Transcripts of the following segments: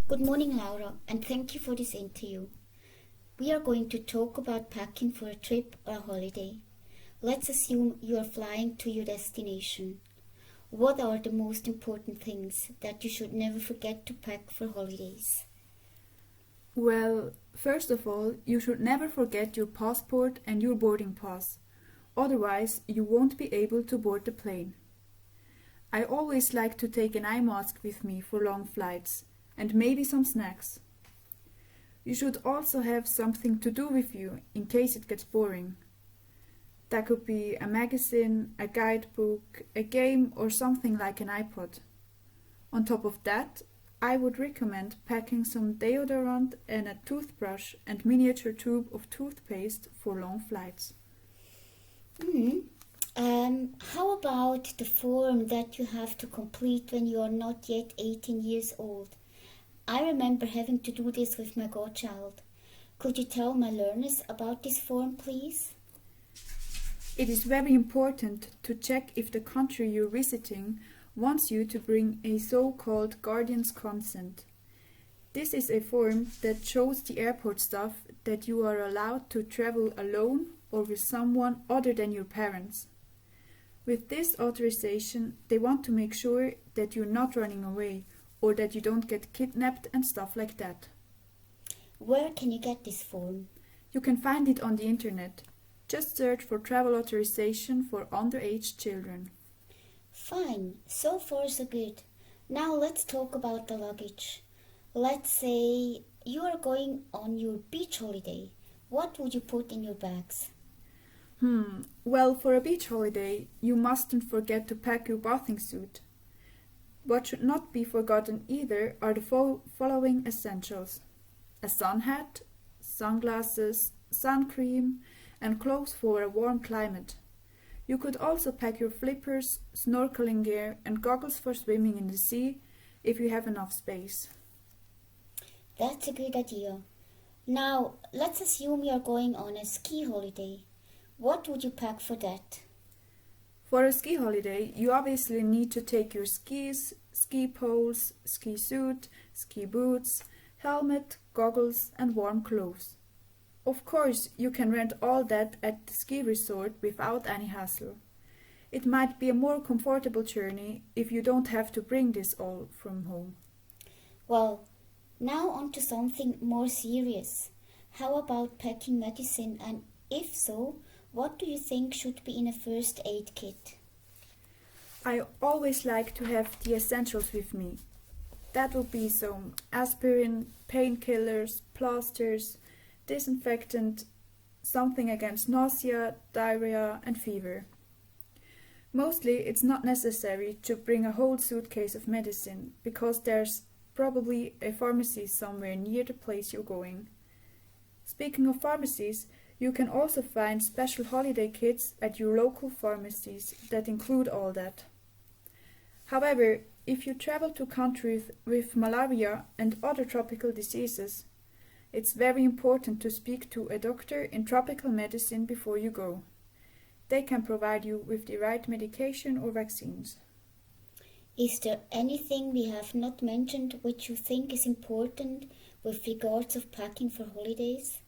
Good morning, Laura, and thank you for this interview. We are going to talk about packing for a trip or a holiday. Let's assume you are flying to your destination. What are the most important things that you should never forget to pack for holidays? Well, first of all, you should never forget your passport and your boarding pass. Otherwise, you won't be able to board the plane. I always like to take an eye mask with me for long flights and maybe some snacks. You should also have something to do with you in case it gets boring. That could be a magazine, a guidebook, a game, or something like an iPod. On top of that, I would recommend packing some deodorant and a toothbrush and miniature tube of toothpaste for long flights. How about the form that you have to complete when you are not yet 18 years old? I remember having to do this with my godchild. Could you tell my learners about this form, please? It is very important to check if the country you're visiting wants you to bring a so-called guardian's consent. This is a form that shows the airport staff that you are allowed to travel alone or with someone other than your parents. With this authorization, they want to make sure that you're not running away or that you don't get kidnapped and stuff like that. Where can you get this form? You can find it on the internet. Just search for travel authorization for underage children. Fine, so far so good. Now let's talk about the luggage. Let's say you are going on your beach holiday. What would you put in your bags? Well, for a beach holiday, you mustn't forget to pack your bathing suit. What should not be forgotten either are the following essentials: a sun hat, sunglasses, sun cream, and clothes for a warm climate. You could also pack your flippers, snorkeling gear, and goggles for swimming in the sea if you have enough space. That's a good idea. Now, let's assume you are going on a ski holiday. What would you pack for that? For a ski holiday, you obviously need to take your skis, ski poles, ski suit, ski boots, helmet, goggles, and warm clothes. Of course, you can rent all that at the ski resort without any hassle. It might be a more comfortable journey if you don't have to bring this all from home. Well, now on to something more serious. How about packing medicine, and if so, what do you think should be in a first aid kit? I always like to have the essentials with me. That would be some aspirin, painkillers, plasters, disinfectant, something against nausea, diarrhea, and fever. Mostly it's not necessary to bring a whole suitcase of medicine because there's probably a pharmacy somewhere near the place you're going. Speaking of pharmacies, you can also find special holiday kits at your local pharmacies that include all that. However, if you travel to countries with malaria and other tropical diseases, it's very important to speak to a doctor in tropical medicine before you go. They can provide you with the right medication or vaccines. Is there anything we have not mentioned which you think is important with regards of packing for holidays?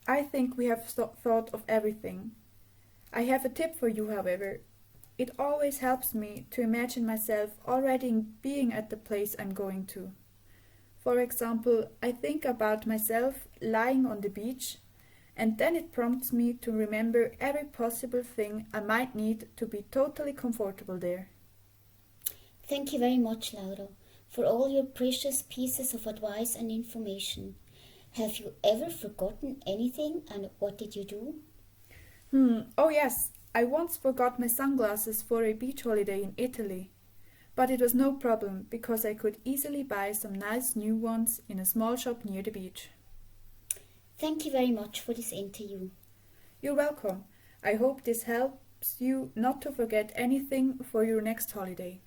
I think we have thought of everything. I have a tip for you, however. It always helps me to imagine myself already being at the place I'm going to. For example, I think about myself lying on the beach, and then it prompts me to remember every possible thing I might need to be totally comfortable there. Thank you very much, Laura, for all your precious pieces of advice and information. Have you ever forgotten anything, and what did you do? Oh yes, I once forgot my sunglasses for a beach holiday in Italy. But it was no problem because I could easily buy some nice new ones in a small shop near the beach. Thank you very much for this interview. You're welcome. I hope this helps you not to forget anything for your next holiday.